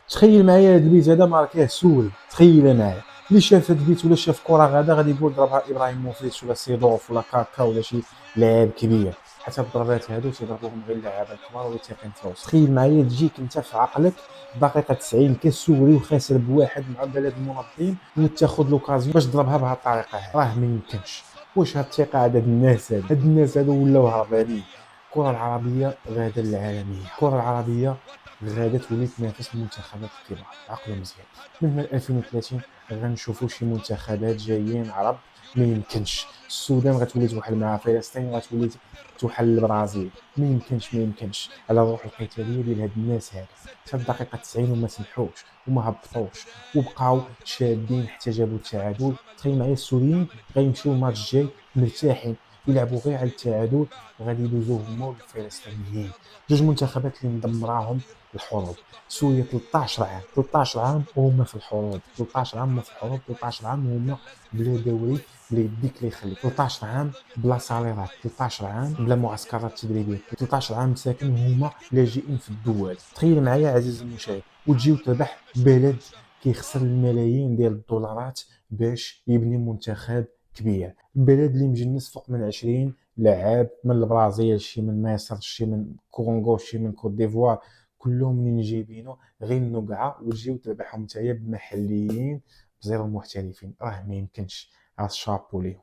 تخيل معايا هاد البيت هذا ماركاه سوري، تخيل معايا اللي شاف هاد البيت ولا شاف كره غادا غادي يقول ضربها ابراهيموفيتش ولا سيدورف ولا كاكا ولا شي لاعب كبير، حتى الضربات هادو تيضربوهم غير اللعابه الكبار واللي تيقين فلوس. تخيل معايا تجيك انت في عقلك دقيقه 90 كسوري وخاسر بواحد مع بلد المنظم وتاخذ لوكازيون باش تضربها بهذه الطريقه هذه، راه ما يمكنش. واش هاد الثقه عند هاد الناس هادو ولاو هربانين. الكره العربيه غاده للعالميه، الكره العربيه غادا تولي تنافس المنتخبات الكبار. عقلوا مزيان، من 2030 غنشوفوا شي منتخبات جايين عرب. ما يمكنش السودان غتولي توحل مع فلسطين، غتولي توحل البرازيل. ما يمكنش على الروح القتاليه ديال هاد الناس هادو. حتى الدقيقه 90 وما سمحوش وما هبطوش وبقاو شادين حتى جابوا التعادل. تخيل معايا السوريين غيمشيو الماتش الجاي مرتاحين يلعبوا غير على التعادل وغادي يدوزوه هما والفلسطينيين، جوج منتخبات اللي مدمراهم الحروب. سوريا 13 عام 13 عام وهما في الحروب، 13 عام هما في الحروب، 13 عام وهما بلا دوري بلا يديك اللي يخليك، 13 عام بلا صاليرات، 13 عام بلا معسكرات تدريبيه، 13 عام مساكن وهما لاجئين في الدول. تخيل معايا عزيزي المشاهد وتجيو تربح بلد كيخسر الملايين ديال الدولارات باش يبني منتخب كبير، بلد اللي مجنس فوق من 20 لاعب من البرازيل، شي من مصر، شي من كونغو، شي من كوت ديفوار، كلهم منين جايبينو غير النقعه وتجيو تربحهم نتايا بمحليين بزيرو محترفين. راه ما يمكنش. راه شابو ليهم.